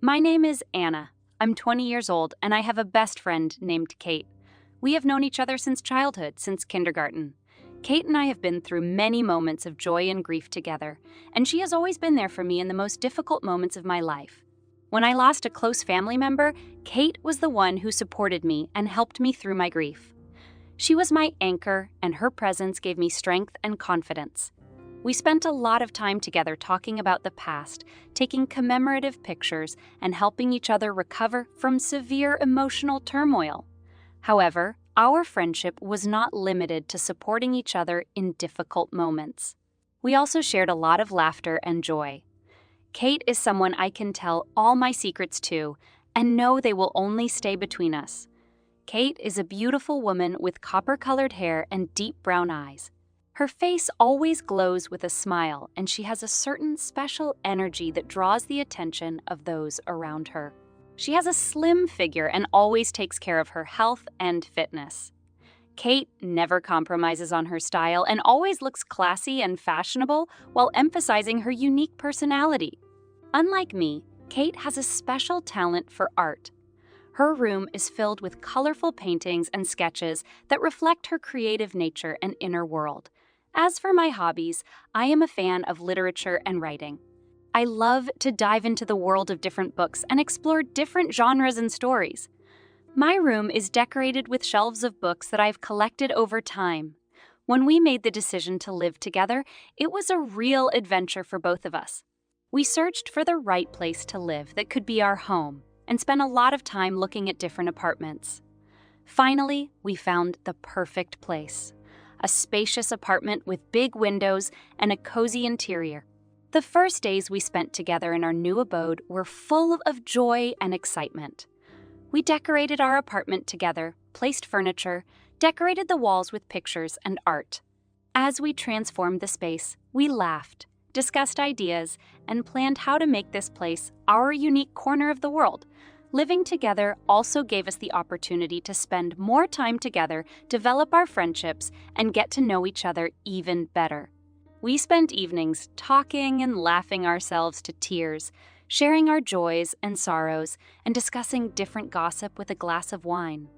My name is Anna. I'm 20 years old, and I have a best friend named Kate. We have known each other since childhood, since kindergarten. Kate and I have been through many moments of joy and grief together, and she has always been there for me in the most difficult moments of my life. When I lost a close family member, Kate was the one who supported me and helped me through my grief. She was my anchor, and her presence gave me strength and confidence. We spent a lot of time together talking about the past, taking commemorative pictures, and helping each other recover from severe emotional turmoil. However, our friendship was not limited to supporting each other in difficult moments. We also shared a lot of laughter and joy. Kate is someone I can tell all my secrets to, and know they will only stay between us. Kate is a beautiful woman with copper-colored hair and deep brown eyes. Her face always glows with a smile, and she has a certain special energy that draws the attention of those around her. She has a slim figure and always takes care of her health and fitness. Kate never compromises on her style and always looks classy and fashionable while emphasizing her unique personality. Unlike me, Kate has a special talent for art. Her room is filled with colorful paintings and sketches that reflect her creative nature and inner world. As for my hobbies, I am a fan of literature and writing. I love to dive into the world of different books and explore different genres and stories. My room is decorated with shelves of books that I've collected over time. When we made the decision to live together, it was a real adventure for both of us. We searched for the right place to live that could be our home and spent a lot of time looking at different apartments. Finally, we found the perfect place. A spacious apartment with big windows and a cozy interior. The first days we spent together in our new abode were full of joy and excitement. We decorated our apartment together, placed furniture, decorated the walls with pictures and art. As we transformed the space, we laughed, discussed ideas, and planned how to make this place our unique corner of the world. Living together also gave us the opportunity to spend more time together, develop our friendships, and get to know each other even better. We spent evenings talking and laughing ourselves to tears, sharing our joys and sorrows, and discussing different gossip with a glass of wine.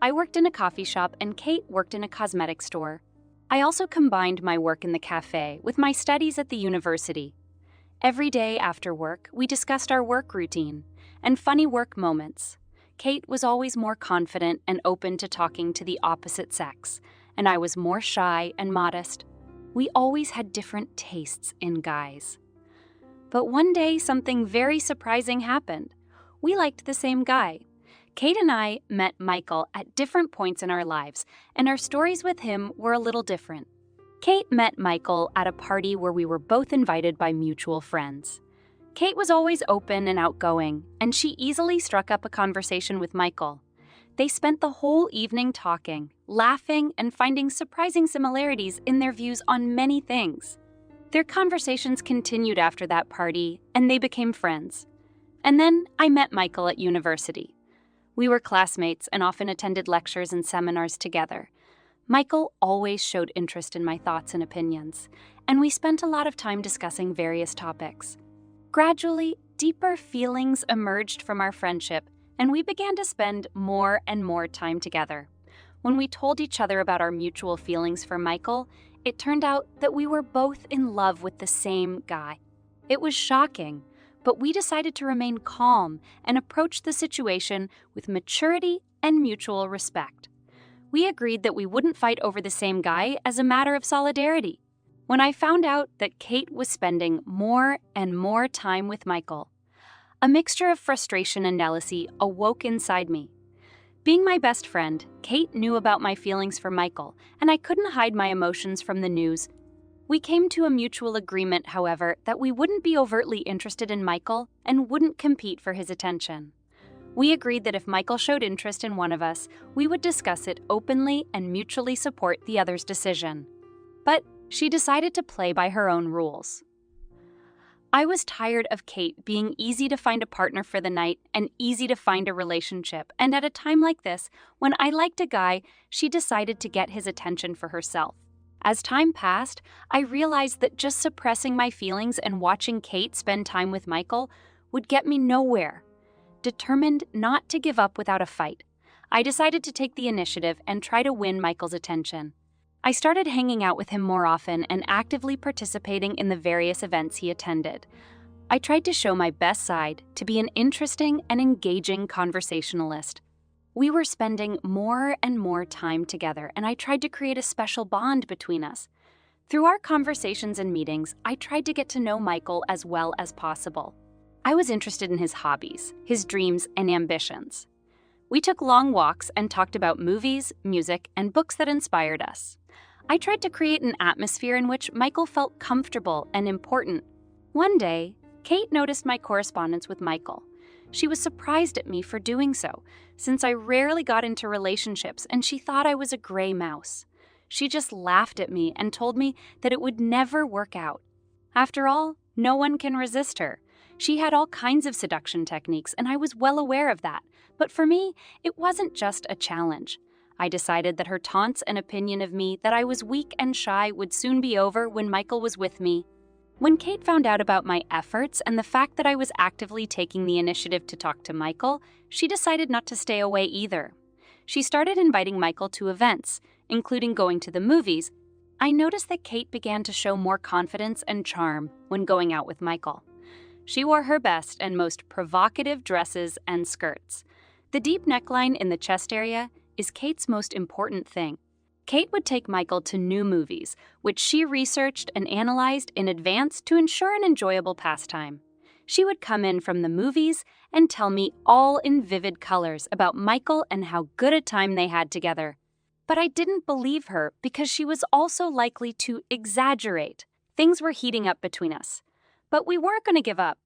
I worked in a coffee shop and Kate worked in a cosmetic store. I also combined my work in the cafe with my studies at the university. Every day after work, we discussed our work routine and funny work moments. Kate was always more confident and open to talking to the opposite sex, and I was more shy and modest. We always had different tastes in guys. But one day, something very surprising happened. We liked the same guy. Kate and I met Michael at different points in our lives, and our stories with him were a little different. Kate met Michael at a party where we were both invited by mutual friends. Kate was always open and outgoing, and she easily struck up a conversation with Michael. They spent the whole evening talking, laughing, and finding surprising similarities in their views on many things. Their conversations continued after that party, and they became friends. And then I met Michael at university. We were classmates and often attended lectures and seminars together. Michael always showed interest in my thoughts and opinions, and we spent a lot of time discussing various topics. Gradually, deeper feelings emerged from our friendship, and we began to spend more and more time together. When we told each other about our mutual feelings for Michael, it turned out that we were both in love with the same guy. It was shocking, but we decided to remain calm and approach the situation with maturity and mutual respect. We agreed that we wouldn't fight over the same guy as a matter of solidarity. When I found out that Kate was spending more and more time with Michael, a mixture of frustration and jealousy awoke inside me. Being my best friend, Kate knew about my feelings for Michael, and I couldn't hide my emotions from the news. We came to a mutual agreement, however, that we wouldn't be overtly interested in Michael and wouldn't compete for his attention. We agreed that if Michael showed interest in one of us, we would discuss it openly and mutually support the other's decision. But she decided to play by her own rules. I was tired of Kate being easy to find a partner for the night and easy to find a relationship, and at a time like this, when I liked a guy, she decided to get his attention for herself. As time passed, I realized that just suppressing my feelings and watching Kate spend time with Michael would get me nowhere. Determined not to give up without a fight, I decided to take the initiative and try to win Michael's attention. I started hanging out with him more often and actively participating in the various events he attended. I tried to show my best side, to be an interesting and engaging conversationalist. We were spending more and more time together, and I tried to create a special bond between us. Through our conversations and meetings, I tried to get to know Michael as well as possible. I was interested in his hobbies, his dreams, and ambitions. We took long walks and talked about movies, music, and books that inspired us. I tried to create an atmosphere in which Michael felt comfortable and important. One day, Kate noticed my correspondence with Michael. She was surprised at me for doing so, since I rarely got into relationships and she thought I was a gray mouse. She just laughed at me and told me that it would never work out. After all, no one can resist her. She had all kinds of seduction techniques, and I was well aware of that. But for me, it wasn't just a challenge. I decided that her taunts and opinion of me that I was weak and shy would soon be over when Michael was with me. When Kate found out about my efforts and the fact that I was actively taking the initiative to talk to Michael, she decided not to stay away either. She started inviting Michael to events, including going to the movies. I noticed that Kate began to show more confidence and charm when going out with Michael. She wore her best and most provocative dresses and skirts. The deep neckline in the chest area is Kate's most important thing. Kate would take Michael to new movies, which she researched and analyzed in advance to ensure an enjoyable pastime. She would come in from the movies and tell me all in vivid colors about Michael and how good a time they had together. But I didn't believe her because she was also likely to exaggerate. Things were heating up between us. But we weren't going to give up.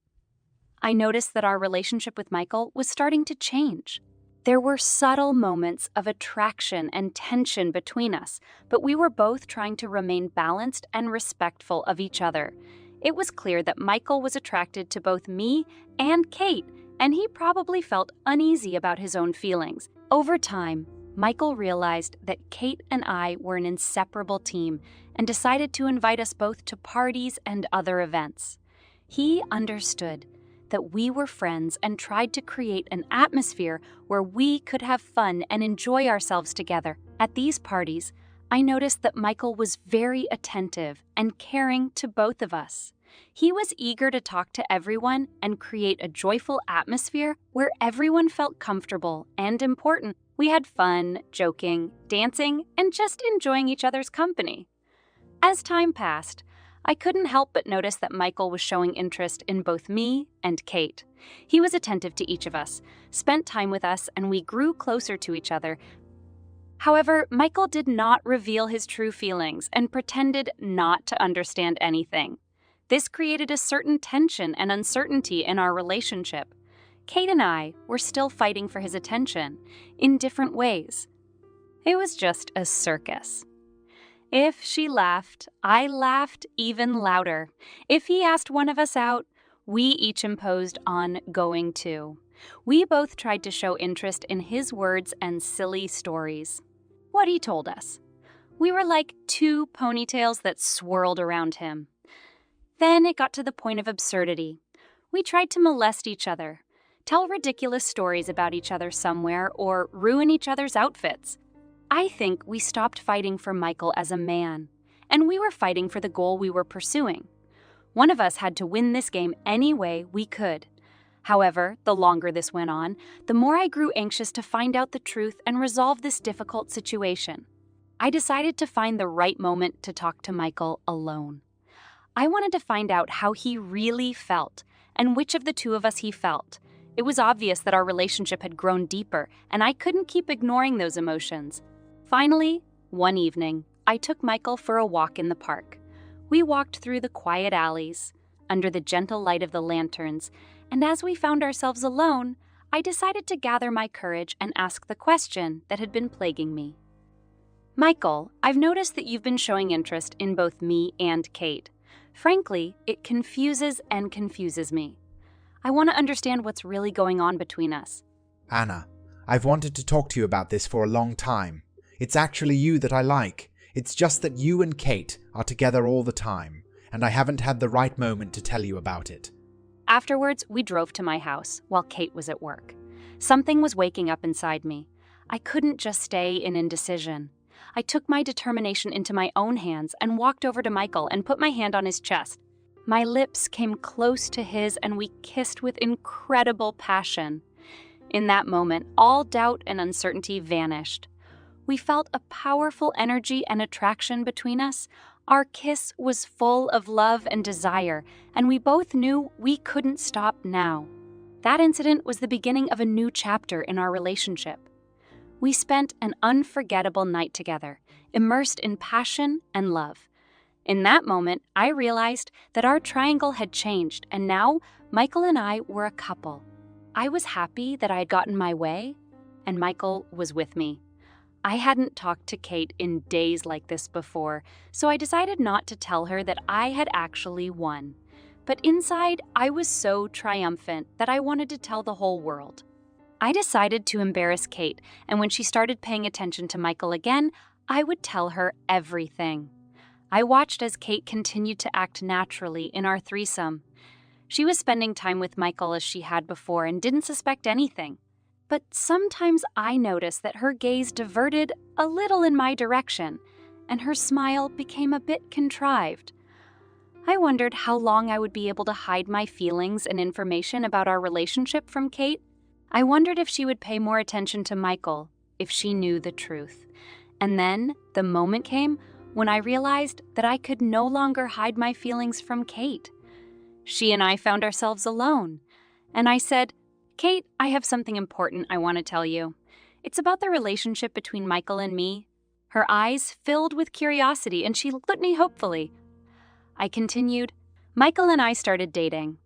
I noticed that our relationship with Michael was starting to change. There were subtle moments of attraction and tension between us, but we were both trying to remain balanced and respectful of each other. It was clear that Michael was attracted to both me and Kate, and he probably felt uneasy about his own feelings. Over time, Michael realized that Kate and I were an inseparable team and decided to invite us both to parties and other events. He understood that we were friends and tried to create an atmosphere where we could have fun and enjoy ourselves together. At these parties, I noticed that Michael was very attentive and caring to both of us. He was eager to talk to everyone and create a joyful atmosphere where everyone felt comfortable and important. We had fun, joking, dancing, and just enjoying each other's company. As time passed, I couldn't help but notice that Michael was showing interest in both me and Kate. He was attentive to each of us, spent time with us, and we grew closer to each other. However, Michael did not reveal his true feelings and pretended not to understand anything. This created a certain tension and uncertainty in our relationship. Kate and I were still fighting for his attention, in different ways. It was just a circus. If she laughed, I laughed even louder. If he asked one of us out, we each imposed on going too. We both tried to show interest in his words and silly stories. What he told us. We were like two ponytails that swirled around him. Then it got to the point of absurdity. We tried to molest each other, tell ridiculous stories about each other somewhere, or ruin each other's outfits. I think we stopped fighting for Michael as a man, and we were fighting for the goal we were pursuing. One of us had to win this game any way we could. However, the longer this went on, the more I grew anxious to find out the truth and resolve this difficult situation. I decided to find the right moment to talk to Michael alone. I wanted to find out how he really felt, and which of the two of us he felt. It was obvious that our relationship had grown deeper, and I couldn't keep ignoring those emotions. Finally, one evening, I took Michael for a walk in the park. We walked through the quiet alleys, under the gentle light of the lanterns, and as we found ourselves alone, I decided to gather my courage and ask the question that had been plaguing me. Michael, I've noticed that you've been showing interest in both me and Kate. Frankly, it confuses me. I want to understand what's really going on between us. Anna, I've wanted to talk to you about this for a long time. It's actually you that I like. It's just that you and Kate are together all the time, and I haven't had the right moment to tell you about it. Afterwards, we drove to my house while Kate was at work. Something was waking up inside me. I couldn't just stay in indecision. I took my determination into my own hands and walked over to Michael and put my hand on his chest. My lips came close to his and we kissed with incredible passion. In that moment, all doubt and uncertainty vanished. We felt a powerful energy and attraction between us. Our kiss was full of love and desire, and we both knew we couldn't stop now. That incident was the beginning of a new chapter in our relationship. We spent an unforgettable night together, immersed in passion and love. In that moment, I realized that our triangle had changed, and now Michael and I were a couple. I was happy that I had gotten my way, and Michael was with me. I hadn't talked to Kate in days like this before, so I decided not to tell her that I had actually won. But inside, I was so triumphant that I wanted to tell the whole world. I decided to embarrass Kate, and when she started paying attention to Michael again, I would tell her everything. I watched as Kate continued to act naturally in our threesome. She was spending time with Michael as she had before and didn't suspect anything. But sometimes I noticed that her gaze diverted a little in my direction, and her smile became a bit contrived. I wondered how long I would be able to hide my feelings and information about our relationship from Kate. I wondered if she would pay more attention to Michael if she knew the truth. And then the moment came when I realized that I could no longer hide my feelings from Kate. She and I found ourselves alone, and I said, "Kate, I have something important I want to tell you. It's about the relationship between Michael and me." Her eyes filled with curiosity, and she looked at me hopefully. I continued, "Michael and I started dating.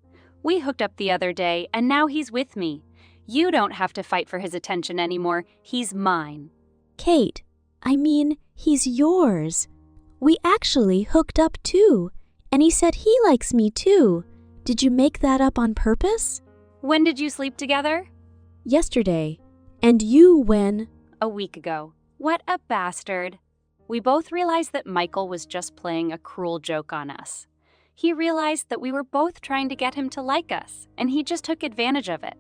We hooked up the other day, and now he's with me. You don't have to fight for his attention anymore. He's mine." Kate, I mean, he's yours. We actually hooked up too, and he said he likes me too. Did you make that up on purpose? "When did you sleep together?" Yesterday. And you when? "A week ago." What a bastard. We both realized that Michael was just playing a cruel joke on us. He realized that we were both trying to get him to like us, and he just took advantage of it.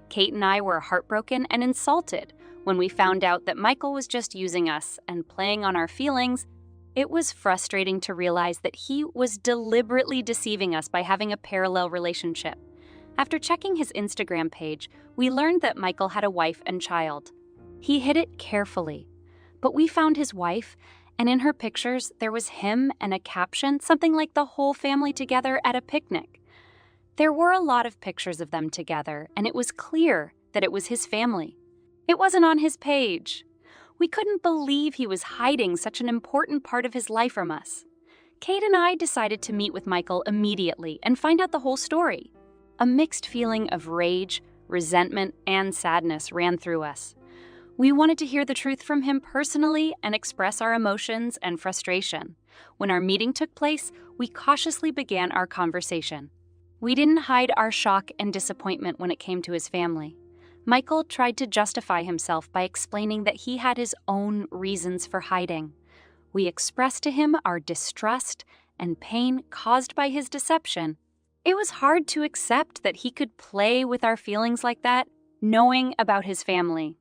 Kate and I were heartbroken and insulted when we found out that Michael was just using us and playing on our feelings. It was frustrating to realize that he was deliberately deceiving us by having a parallel relationship. After checking his Instagram page, we learned that Michael had a wife and child. He hid it carefully, but we found his wife, and in her pictures there was him and a caption, something like the whole family together at a picnic. There were a lot of pictures of them together, and it was clear that it was his family. It wasn't on his page. We couldn't believe he was hiding such an important part of his life from us. Kate and I decided to meet with Michael immediately and find out the whole story. A mixed feeling of rage, resentment, and sadness ran through us. We wanted to hear the truth from him personally and express our emotions and frustration. When our meeting took place, we cautiously began our conversation. We didn't hide our shock and disappointment when it came to his family. Michael tried to justify himself by explaining that he had his own reasons for hiding. We expressed to him our distrust and pain caused by his deception. It was hard to accept that he could play with our feelings like that, knowing about his family.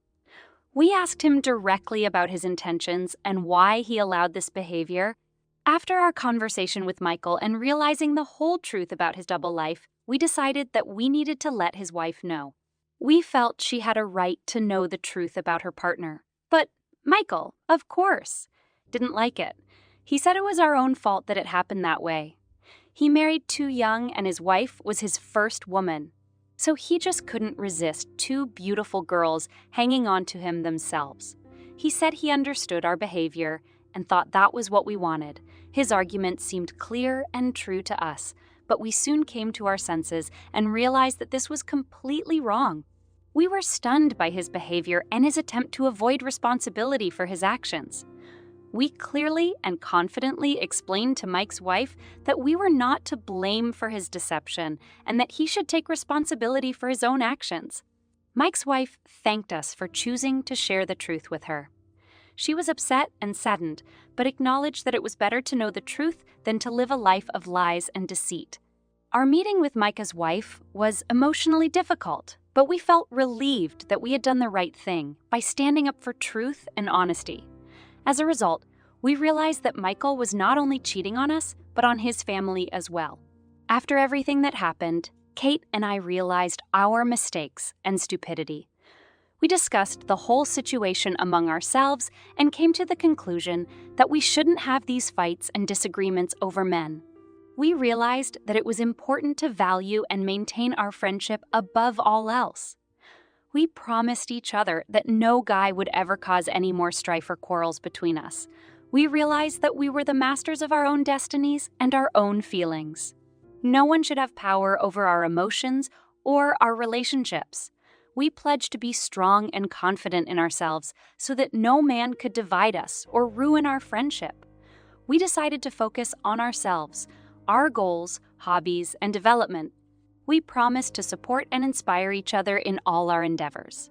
We asked him directly about his intentions and why he allowed this behavior. After our conversation with Michael and realizing the whole truth about his double life, we decided that we needed to let his wife know. We felt she had a right to know the truth about her partner. But Michael, of course, didn't like it. He said it was our own fault that it happened that way. He married too young, and his wife was his first woman. So he just couldn't resist two beautiful girls hanging on to him themselves. He said he understood our behavior and thought that was what we wanted. His argument seemed clear and true to us, but we soon came to our senses and realized that this was completely wrong. We were stunned by his behavior and his attempt to avoid responsibility for his actions. We clearly and confidently explained to Mike's wife that we were not to blame for his deception and that he should take responsibility for his own actions. Mike's wife thanked us for choosing to share the truth with her. She was upset and saddened, but acknowledged that it was better to know the truth than to live a life of lies and deceit. Our meeting with Micah's wife was emotionally difficult, but we felt relieved that we had done the right thing by standing up for truth and honesty. As a result, we realized that Michael was not only cheating on us, but on his family as well. After everything that happened, Kate and I realized our mistakes and stupidity. We discussed the whole situation among ourselves and came to the conclusion that we shouldn't have these fights and disagreements over men. We realized that it was important to value and maintain our friendship above all else. We promised each other that no guy would ever cause any more strife or quarrels between us. We realized that we were the masters of our own destinies and our own feelings. No one should have power over our emotions or our relationships. We pledged to be strong and confident in ourselves so that no man could divide us or ruin our friendship. We decided to focus on ourselves, our goals, hobbies, and development. We promised to support and inspire each other in all our endeavors.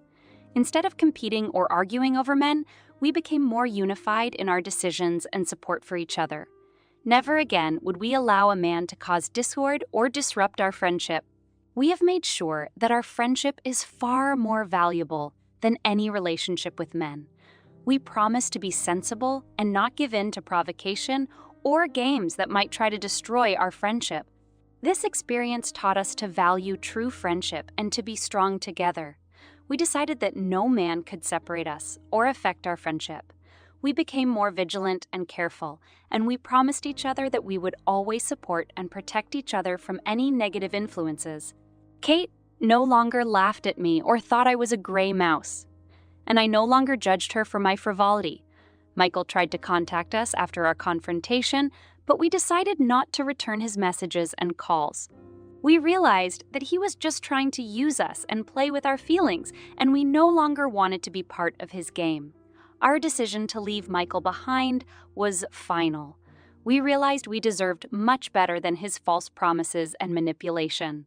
Instead of competing or arguing over men, we became more unified in our decisions and support for each other. Never again would we allow a man to cause discord or disrupt our friendship. We have made sure that our friendship is far more valuable than any relationship with men. We promise to be sensible and not give in to provocation or games that might try to destroy our friendship. This experience taught us to value true friendship and to be strong together. We decided that no man could separate us or affect our friendship. We became more vigilant and careful, and we promised each other that we would always support and protect each other from any negative influences. Kate no longer laughed at me or thought I was a gray mouse, and I no longer judged her for my frivolity. Michael tried to contact us after our confrontation, but we decided not to return his messages and calls. We realized that he was just trying to use us and play with our feelings, and we no longer wanted to be part of his game. Our decision to leave Michael behind was final. We realized we deserved much better than his false promises and manipulation.